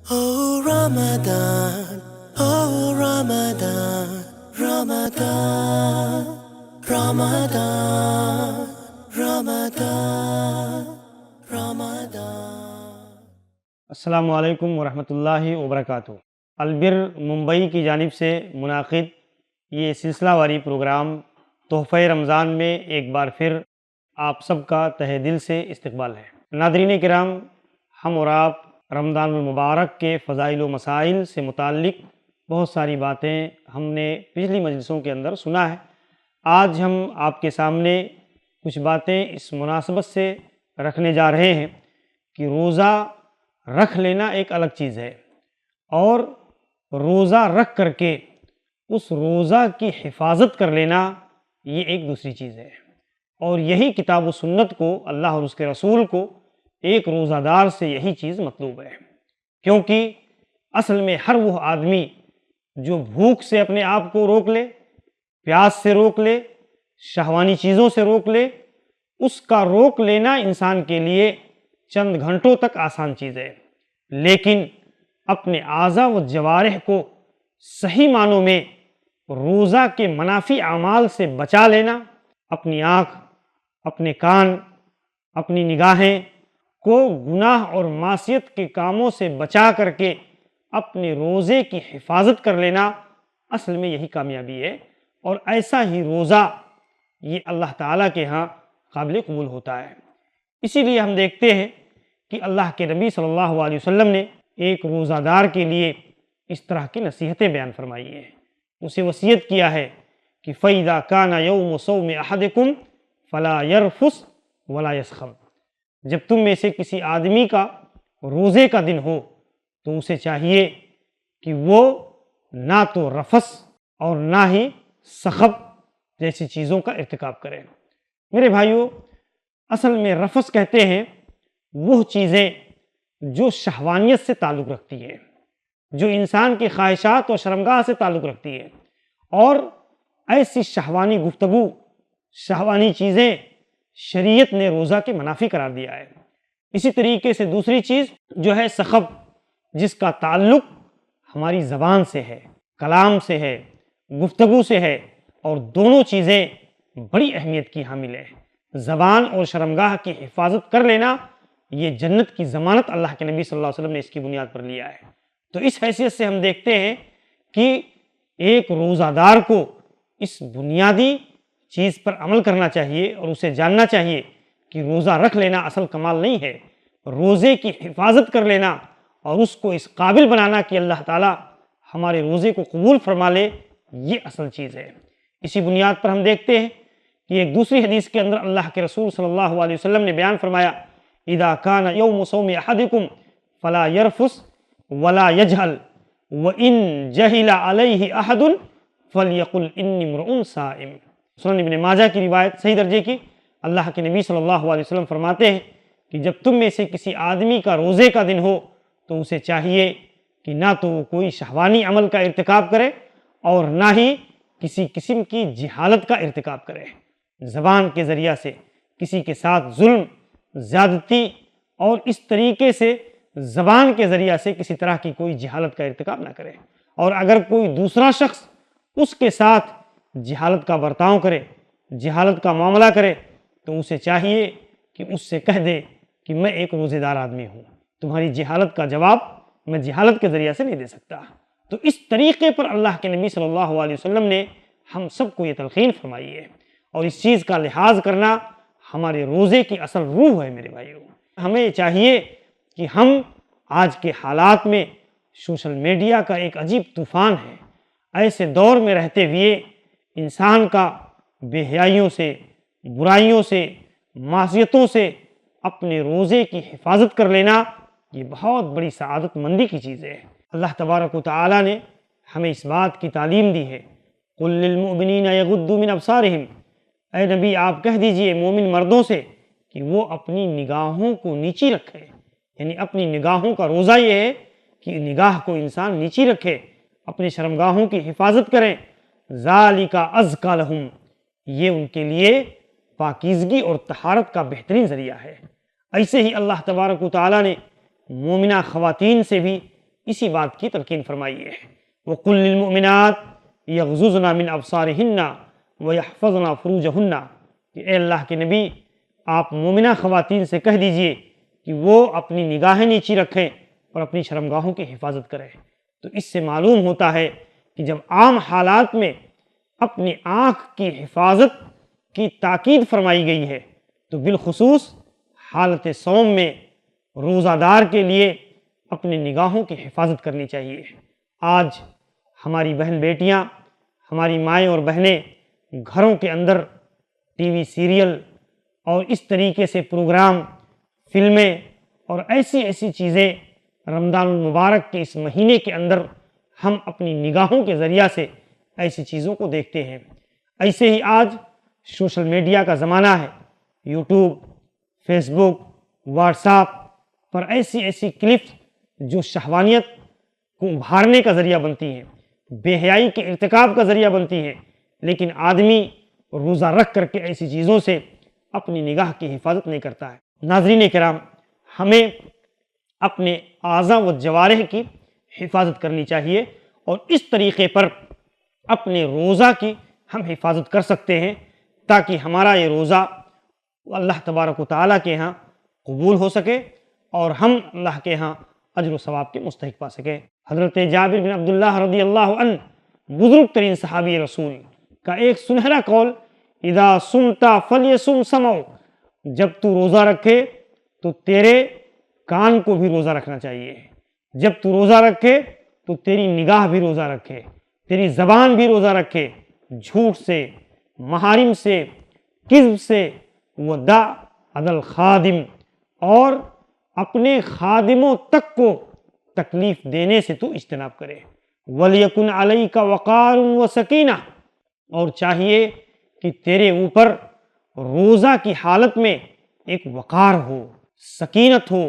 Oh Ramadan, oh Ramadan, Ramadan, Ramadan, Ramadan, Ramadan. السلام علیکم ورحمۃ اللہ وبرکاتہ۔ البر ممبئی کی جانب سے منعقد یہ سلسلہ واری پروگرام تحفہ رمضان میں ایک بار پھر آپ سب کا تہہ دل سے استقبال ہے۔ ناظرین کرام، ہم اور آپ رمضان المبارک کے فضائل و مسائل سے متعلق بہت ساری باتیں ہم نے پچھلی مجلسوں کے اندر سنا ہے۔ آج ہم آپ کے سامنے کچھ باتیں اس مناسبت سے رکھنے جا رہے ہیں کہ روزہ رکھ لینا ایک الگ چیز ہے اور روزہ رکھ کر کے اس روزہ کی حفاظت کر لینا یہ ایک دوسری چیز ہے، اور یہی کتاب و سنت کو، اللہ اور اس کے رسول کو، ایک روزہ دار سے یہی چیز مطلوب ہے، کیونکہ اصل میں ہر وہ آدمی جو بھوک سے اپنے آپ کو روک لے، پیاس سے روک لے، شہوانی چیزوں سے روک لے، اس کا روک لینا انسان کے لیے چند گھنٹوں تک آسان چیز ہے، لیکن اپنے اعضاء و جوارح کو صحیح معنوں میں روزہ کے منافی اعمال سے بچا لینا، اپنی آنکھ، اپنے کان، اپنی نگاہیں کو گناہ اور معصیت کے کاموں سے بچا کر کے اپنے روزے کی حفاظت کر لینا، اصل میں یہی کامیابی ہے، اور ایسا ہی روزہ یہ اللہ تعالیٰ کے ہاں قابل قبول ہوتا ہے۔ اسی لیے ہم دیکھتے ہیں کہ اللہ کے نبی صلی اللہ علیہ وسلم نے ایک روزہ دار کے لیے اس طرح کی نصیحتیں بیان فرمائی ہیں۔ اسے وصیت کیا ہے کہ فَإِذَا كَانَ يَوْمُ صَوْمِ أَحَدِكُمْ فَلَا يَرْفُثْ وَلَا يَسْخَبْ۔ جب تم میں سے کسی آدمی کا روزے کا دن ہو تو اسے چاہیے کہ وہ نہ تو رفث اور نہ ہی سخب جیسی چیزوں کا ارتکاب کرے۔ میرے بھائیو، اصل میں رفث کہتے ہیں وہ چیزیں جو شہوانیت سے تعلق رکھتی ہے، جو انسان کی خواہشات و شرمگاہ سے تعلق رکھتی ہے، اور ایسی شہوانی گفتگو، شہوانی چیزیں شریعت نے روزہ کے منافی قرار دیا ہے۔ اسی طریقے سے دوسری چیز جو ہے سخب، جس کا تعلق ہماری زبان سے ہے، کلام سے ہے، گفتگو سے ہے، اور دونوں چیزیں بڑی اہمیت کی حامل ہے۔ زبان اور شرمگاہ کی حفاظت کر لینا یہ جنت کی ضمانت اللہ کے نبی صلی اللہ علیہ وسلم نے اس کی بنیاد پر لیا ہے۔ تو اس حیثیت سے ہم دیکھتے ہیں کہ ایک روزہ دار کو اس بنیادی چیز پر عمل کرنا چاہیے اور اسے جاننا چاہیے کہ روزہ رکھ لینا اصل کمال نہیں ہے، روزے کی حفاظت کر لینا اور اس کو اس قابل بنانا کہ اللہ تعالیٰ ہمارے روزے کو قبول فرما لے، یہ اصل چیز ہے۔ اسی بنیاد پر ہم دیکھتے ہیں کہ ایک دوسری حدیث کے اندر اللہ کے رسول صلی اللہ علیہ وسلم نے بیان فرمایا اذا كان يوم صوم احدكم فلا يرفث ولا يجهل وان جهل عليه احد فليقل اني امرؤ صائم۔ سنن ابن ماجہ کی روایت صحیح درجے کی، اللہ کے نبی صلی اللہ علیہ وسلم فرماتے ہیں کہ جب تم میں سے کسی آدمی کا روزے کا دن ہو تو اسے چاہیے کہ نہ تو وہ کوئی شہوانی عمل کا ارتکاب کرے اور نہ ہی کسی قسم کی جہالت کا ارتکاب کرے، زبان کے ذریعہ سے کسی کے ساتھ ظلم، زیادتی اور اس طریقے سے زبان کے ذریعہ سے کسی طرح کی کوئی جہالت کا ارتکاب نہ کرے، اور اگر کوئی دوسرا شخص اس کے ساتھ جہالت کا برتاؤ کرے، جہالت کا معاملہ کرے، تو اسے چاہیے کہ اس سے کہہ دے کہ میں ایک روزے دار آدمی ہوں، تمہاری جہالت کا جواب میں جہالت کے ذریعہ سے نہیں دے سکتا۔ تو اس طریقے پر اللہ کے نبی صلی اللہ علیہ وسلم نے ہم سب کو یہ تلقین فرمائی ہے، اور اس چیز کا لحاظ کرنا ہمارے روزے کی اصل روح ہے۔ میرے بھائیوں، ہمیں چاہیے کہ ہم آج کے حالات میں سوشل میڈیا کا ایک عجیب طوفان ہے، ایسے دور میں رہتے ہوئے انسان کا بے حیائیوں سے، برائیوں سے، معصیتوں سے اپنے روزے کی حفاظت کر لینا یہ بہت بڑی سعادت مندی کی چیز ہے۔ اللہ تبارک و تعالیٰ نے ہمیں اس بات کی تعلیم دی ہے، قُل لِّلْمُؤْمِنِينَ يَغُضُّوا مِنْ أَبْصَارِهِمْ، اے نبی آپ کہہ دیجئے مومن مردوں سے کہ وہ اپنی نگاہوں کو نیچی رکھے، یعنی اپنی نگاہوں کا روزہ یہ ہے کہ نگاہ کو انسان نیچی رکھے، اپنی شرمگاہوں کی حفاظت کریں، ذَلِكَ أَزْكَىٰ لَهُمْ، یہ ان کے لیے پاکیزگی اور طہارت کا بہترین ذریعہ ہے۔ ایسے ہی اللہ تبارک و تعالیٰ نے مومنہ خواتین سے بھی اسی بات کی تلقین فرمائیے۔ وَقُلْ لِلْمُؤْمِنَاتِ يَغْضُضْنَ مِنْ أَبْصَارِهِنَّ وَيَحْفَظْنَ فُرُوجَهُنَّ کہ اے اللہ کے نبی آپ مومنہ خواتین سے کہہ دیجئے کہ وہ اپنی نگاہیں نیچی رکھیں اور اپنی شرمگاہوں کی حفاظت کریں۔ تو اس سے معلوم ہوتا ہے کہ جب عام حالات میں اپنی آنکھ کی حفاظت کی تاکید فرمائی گئی ہے تو بالخصوص حالت صوم میں روزہ دار کے لیے اپنی نگاہوں کی حفاظت کرنی چاہیے۔ آج ہماری بہن بیٹیاں، ہماری مائیں اور بہنیں گھروں کے اندر ٹی وی سیریل اور اس طریقے سے پروگرام، فلمیں اور ایسی چیزیں رمضان المبارک کے اس مہینے کے اندر ہم اپنی نگاہوں کے ذریعہ سے ایسی چیزوں کو دیکھتے ہیں۔ ایسے ہی آج سوشل میڈیا کا زمانہ ہے، یوٹیوب، فیس بک، واٹس ایپ پر ایسی کلپس جو شہوانیت کو ابھارنے کا ذریعہ بنتی ہیں، بے حیائی کے ارتکاب کا ذریعہ بنتی ہیں، لیکن آدمی روزہ رکھ کر کے ایسی چیزوں سے اپنی نگاہ کی حفاظت نہیں کرتا ہے۔ ناظرین کرام، ہمیں اپنے اعضاء و جوارح کی حفاظت کرنی چاہیے اور اس طریقے پر اپنے روزہ کی ہم حفاظت کر سکتے ہیں تاکہ ہمارا یہ روزہ اللہ تبارک و تعالیٰ کے ہاں قبول ہو سکے اور ہم اللہ کے ہاں اجر و ثواب کے مستحق پا سکیں۔ حضرت جابر بن عبداللہ رضی اللہ عنہ بزرگ ترین صحابی رسول کا ایک سنہرا قول، اذا صمت فلیصم سمعک، جب تو روزہ رکھے تو تیرے کان کو بھی روزہ رکھنا چاہیے، جب تو روزہ رکھے تو تیری نگاہ بھی روزہ رکھے، تیری زبان بھی روزہ رکھے، جھوٹ سے، محارم سے، کذب سے، ودع علی الخادم، اور اپنے خادموں تک کو تکلیف دینے سے تو اجتناب کرے۔ وَلْيَكُنْ عَلَيْكَ وَقَارٌ وَسَكِينَةٌ، اور چاہیے کہ تیرے اوپر روزہ کی حالت میں ایک وقار ہو، سکینت ہو،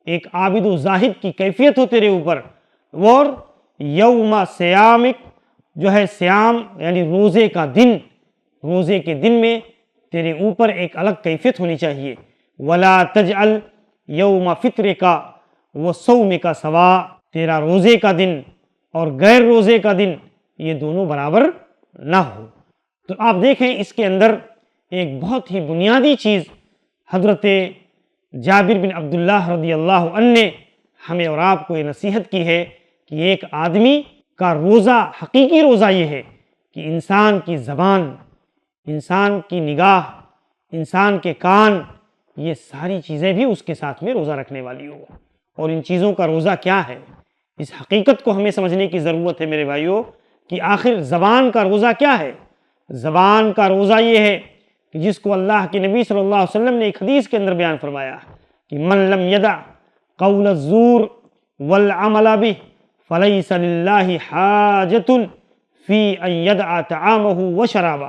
ایک عابد و زاہد کی کیفیت ہو تیرے اوپر، اور یوم سیامک جو ہے سیام یعنی روزے کا دن، روزے کے دن میں تیرے اوپر ایک الگ کیفیت ہونی چاہیے۔ وَلَا تَجْعَلْ یوم فطرک وصومک سواء، تیرا روزے کا دن اور غیر روزے کا دن یہ دونوں برابر نہ ہو۔ تو آپ دیکھیں اس کے اندر ایک بہت ہی بنیادی چیز حضرت جابر بن عبداللہ رضی اللہ عنہ نے ہمیں اور آپ کو یہ نصیحت کی ہے کہ ایک آدمی کا روزہ، حقیقی روزہ یہ ہے کہ انسان کی زبان، انسان کی نگاہ، انسان کے کان، یہ ساری چیزیں بھی اس کے ساتھ میں روزہ رکھنے والی ہو۔ اور ان چیزوں کا روزہ کیا ہے، اس حقیقت کو ہمیں سمجھنے کی ضرورت ہے میرے بھائیوں کہ آخر زبان کا روزہ کیا ہے۔ زبان کا روزہ یہ ہے کہ جس کو اللہ کے نبی صلی اللہ علیہ وسلم نے ایک حدیث کے اندر بیان فرمایا کہ من لم یدع قول الزور والعمل به فلیس للہ حاجۃ فی ان یدع طعامہ وشرابہ۔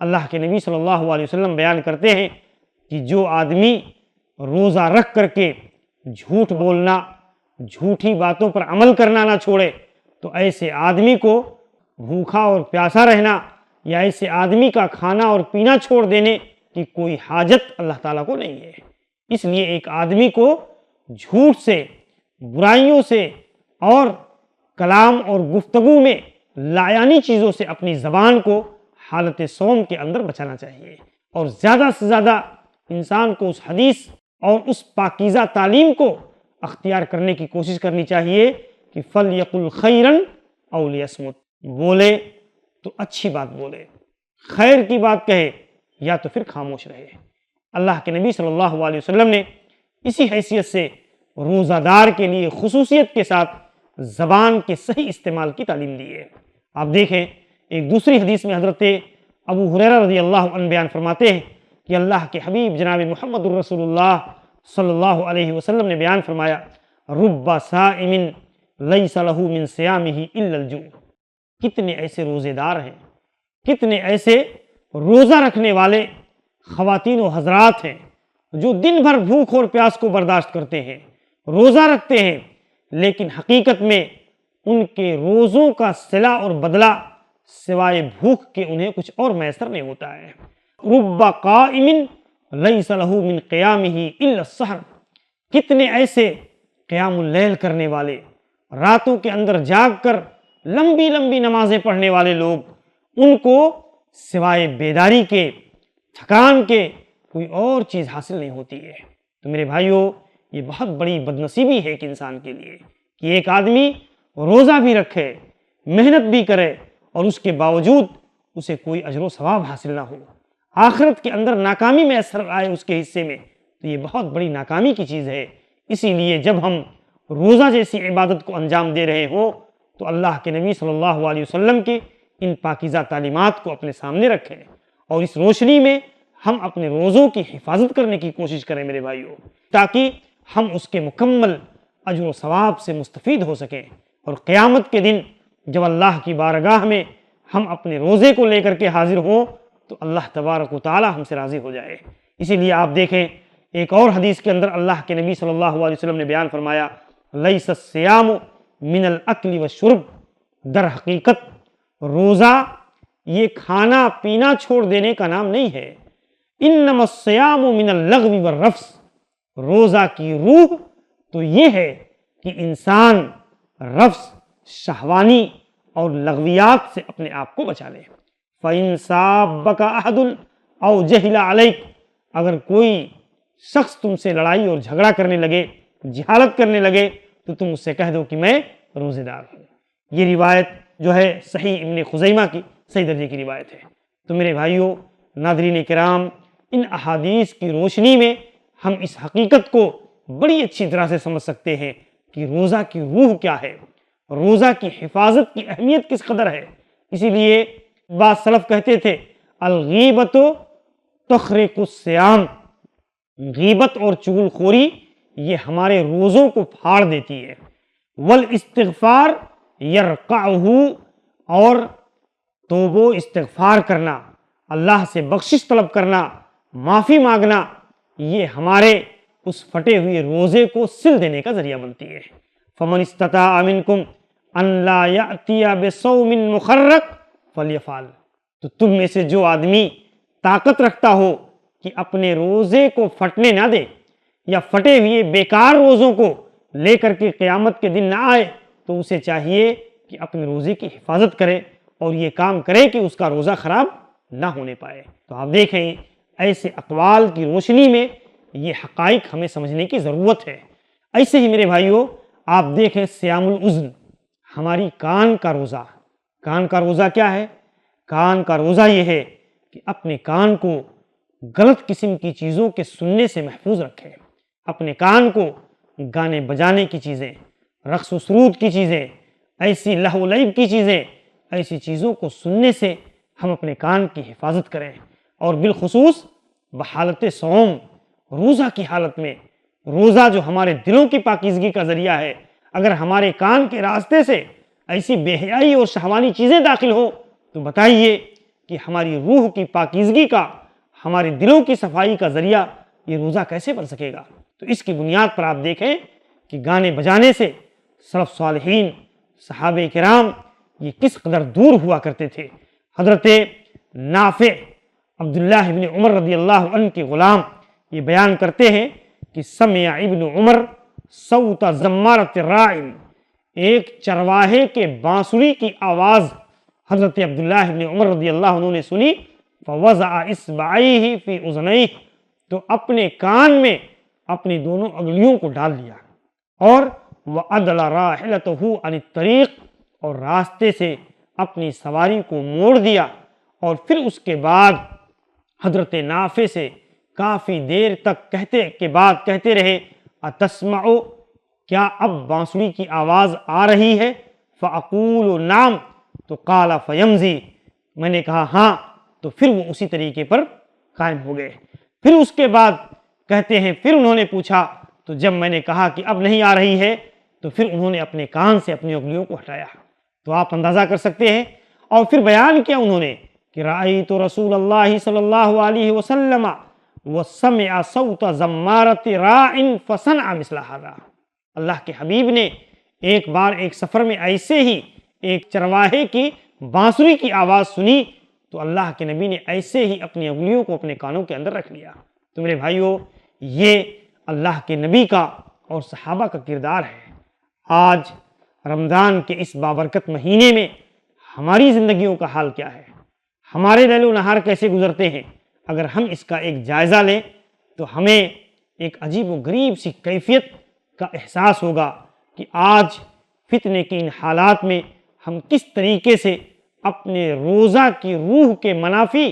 اللہ کے نبی صلی اللہ علیہ وسلم بیان کرتے ہیں کہ جو آدمی روزہ رکھ کر کے جھوٹ بولنا، جھوٹی باتوں پر عمل کرنا نہ چھوڑے تو ایسے آدمی کو بھوکا اور پیاسا رہنا یا ایسے آدمی کا کھانا اور پینا چھوڑ دینے کی کوئی حاجت اللہ تعالیٰ کو نہیں ہے۔ اس لیے ایک آدمی کو جھوٹ سے، برائیوں سے اور کلام اور گفتگو میں لایانی چیزوں سے اپنی زبان کو حالت صوم کے اندر بچانا چاہیے، اور زیادہ سے زیادہ انسان کو اس حدیث اور اس پاکیزہ تعلیم کو اختیار کرنے کی کوشش کرنی چاہیے کہ فَلْيَقُلْ خَيْرًا أَوْ لِيَصْمُتْ، بولے تو اچھی بات بولے، خیر کی بات کہے یا تو پھر خاموش رہے۔ اللہ کے نبی صلی اللہ علیہ وسلم نے اسی حیثیت سے روزہ دار کے لیے خصوصیت کے ساتھ زبان کے صحیح استعمال کی تعلیم دی ہے۔ آپ دیکھیں ایک دوسری حدیث میں حضرت ابو ہریرہ رضی اللہ عنہ بیان فرماتے ہیں کہ اللہ کے حبیب جناب محمد الرسول اللہ صلی اللہ علیہ وسلم نے بیان فرمایا رب صائم لیس لہ من صیامہ الا الجوع، کتنے ایسے روزے دار ہیں، کتنے ایسے روزہ رکھنے والے خواتین و حضرات ہیں جو دن بھر بھوک اور پیاس کو برداشت کرتے ہیں، روزہ رکھتے ہیں، لیکن حقیقت میں ان کے روزوں کا صلہ اور بدلہ سوائے بھوک کے انہیں کچھ اور میسر نہیں ہوتا ہے۔ رب قائم لیس لہ من قیامہ الا السحر، کتنے ایسے قیام اللیل کرنے والے، راتوں کے اندر جاگ کر لمبی لمبی نمازیں پڑھنے والے لوگ، ان کو سوائے بیداری کے، تھکان کے کوئی اور چیز حاصل نہیں ہوتی ہے۔ تو میرے بھائیوں، یہ بہت بڑی بدنصیبی ہے ایک انسان کے لیے کہ ایک آدمی روزہ بھی رکھے، محنت بھی کرے، اور اس کے باوجود اسے کوئی اجر و ثواب حاصل نہ ہو، آخرت کے اندر ناکامی میں اثر آئے اس کے حصے میں، تو یہ بہت بڑی ناکامی کی چیز ہے۔ اسی لیے جب ہم روزہ جیسی عبادت کو انجام دے رہے ہوں تو اللہ کے نبی صلی اللہ علیہ وسلم کے ان پاکیزہ تعلیمات کو اپنے سامنے رکھیں، اور اس روشنی میں ہم اپنے روزوں کی حفاظت کرنے کی کوشش کریں میرے بھائیوں، تاکہ ہم اس کے مکمل اجر و ثواب سے مستفید ہو سکیں، اور قیامت کے دن جب اللہ کی بارگاہ میں ہم اپنے روزے کو لے کر کے حاضر ہوں تو اللہ تبارک و تعالی ہم سے راضی ہو جائے۔ اسی لیے آپ دیکھیں ایک اور حدیث کے اندر اللہ کے نبی صلی اللہ علیہ وسلم نے بیان فرمایا، لیس الصیام من الاکل والشرب، در حقیقت روزہ یہ کھانا پینا چھوڑ دینے کا نام نہیں ہے، انما الصیام من اللغو والرفث، روزہ کی روح تو یہ ہے کہ انسان رفث، شہوانی اور لغویات سے اپنے آپ کو بچا لے۔ فَإِن صَابَّكَ أَحَدٌ أَوْ جَهِلَ عَلَيْكَ، اگر کوئی شخص تم سے لڑائی اور جھگڑا کرنے لگے، جہالت کرنے لگے، تو تم اس سے کہہ دو کہ میں روزے دار ہوں۔ یہ روایت جو ہے صحیح ابن خزیمہ کی صحیح درجے کی روایت ہے۔ تو میرے بھائیوں، ناظرین کرام، ان احادیث کی روشنی میں ہم اس حقیقت کو بڑی اچھی طرح سے سمجھ سکتے ہیں کہ روزہ کی روح کیا ہے، روزہ کی حفاظت کی اہمیت کس قدر ہے۔ اسی لیے بعض سلف کہتے تھے، الغیبت تخرق الصیام، غیبت اور چغل خوری یہ ہمارے روزوں کو پھاڑ دیتی ہے، والاستغفار یرقعہ، اور توبہ و استغفار کرنا، اللہ سے بخشش طلب کرنا، معافی مانگنا، یہ ہمارے اس پھٹے ہوئے روزے کو سل دینے کا ذریعہ بنتی ہے۔ فمن استطاع منکم ان لا یأتی بصوم مخرق فلیفعل، تو تم میں سے جو آدمی طاقت رکھتا ہو کہ اپنے روزے کو پھٹنے نہ دے، یا پھٹے ہوئے بیکار روزوں کو لے کر کے قیامت کے دن نہ آئے، تو اسے چاہیے کہ اپنے روزے کی حفاظت کرے اور یہ کام کرے کہ اس کا روزہ خراب نہ ہونے پائے۔ تو آپ دیکھیں ایسے اقوال کی روشنی میں یہ حقائق ہمیں سمجھنے کی ضرورت ہے۔ ایسے ہی میرے بھائیوں، آپ دیکھیں صیام الاذن، ہماری کان کا روزہ۔ کان کا روزہ کیا ہے؟ کان کا روزہ یہ ہے کہ اپنے کان کو غلط قسم کی چیزوں کے سننے سے محفوظ رکھے، اپنے کان کو گانے بجانے کی چیزیں، رقص و سرود کی چیزیں، ایسی لہو و لعب کی چیزیں، ایسی چیزوں کو سننے سے ہم اپنے کان کی حفاظت کریں، اور بالخصوص بحالت صوم، روزہ کی حالت میں، روزہ جو ہمارے دلوں کی پاکیزگی کا ذریعہ ہے، اگر ہمارے کان کے راستے سے ایسی بے حیائی اور شہوانی چیزیں داخل ہو تو بتائیے کہ ہماری روح کی پاکیزگی کا، ہمارے دلوں کی صفائی کا ذریعہ یہ روزہ کیسے بن سکے گا؟ تو اس کی بنیاد پر آپ دیکھیں کہ گانے بجانے سے سلف صالحین، صحابہ کرام یہ کس قدر دور ہوا کرتے تھے۔ حضرت نافع عبداللہ ابن عمر رضی اللہ عنہ کے غلام یہ بیان کرتے ہیں کہ سمع ابن عمر صوت زمارۃ الراعی، ایک چرواہے کے بانسری کی آواز حضرت عبداللہ ابن عمر رضی اللہ عنہ نے سنی، فوضع اصبعیہ فی اذنیہ، تو اپنے کان میں اپنی دونوں انگلیوں کو ڈال لیا، اور وعدل راحلتہ عن الطریق، اور راستے سے اپنی سواری کو موڑ دیا، اور پھر اس کے بعد حضرت نافع سے کافی دیر تک کہتے رہے، اتسمع، کیا اب بانسری کی آواز آ رہی ہے؟ فاقول نعم، تو قال فیمضی، میں نے کہا ہاں، تو پھر وہ اسی طریقے پر قائم ہو گئے۔ پھر اس کے بعد کہتے ہیں پھر انہوں نے پوچھا، تو جب میں نے کہا کہ اب نہیں آ رہی ہے تو پھر انہوں نے اپنے کان سے اپنی انگلیوں کو ہٹایا۔ تو آپ اندازہ کر سکتے ہیں، اور پھر بیان کیا انہوں نے کہ رأیت رسول اللہ صلی اللہ علیہ وسلم وسمع صوت زمارۃ راع فصنع مثل ھذا، اللہ کے حبیب نے ایک بار ایک سفر میں ایسے ہی ایک چرواہے کی بانسری کی آواز سنی، تو اللہ کے نبی نے ایسے ہی اپنی انگلیوں کو اپنے کانوں کے اندر رکھ لیا۔ تو میرے بھائیوں، یہ اللہ کے نبی کا اور صحابہ کا کردار ہے۔ آج رمضان کے اس بابرکت مہینے میں ہماری زندگیوں کا حال کیا ہے، ہمارے لیل و نہار کیسے گزرتے ہیں؟ اگر ہم اس کا ایک جائزہ لیں تو ہمیں ایک عجیب و غریب سی کیفیت کا احساس ہوگا کہ آج فتنے کی ان حالات میں ہم کس طریقے سے اپنے روزہ کی روح کے منافی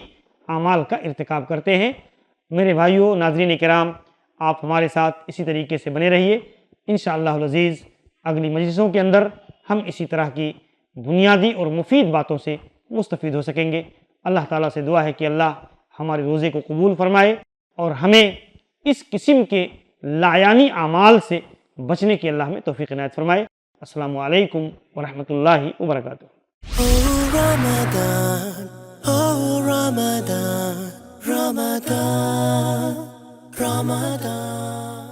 اعمال کا ارتکاب کرتے ہیں۔ میرے بھائیوں، ناظرین کرام، آپ ہمارے ساتھ اسی طریقے سے بنے رہیے۔ انشاءاللہ العزیز اگلی مجلسوں کے اندر ہم اسی طرح کی بنیادی اور مفید باتوں سے مستفید ہو سکیں گے۔ اللہ تعالیٰ سے دعا ہے کہ اللہ ہمارے روزے کو قبول فرمائے اور ہمیں اس قسم کے لایانی اعمال سے بچنے کی اللہ ہمیں توفیق عنایت فرمائے۔ السلام علیکم ورحمۃ اللہ وبرکاتہ۔ Oh Ramadan, oh Ramadan, Ramadan, Ramadan.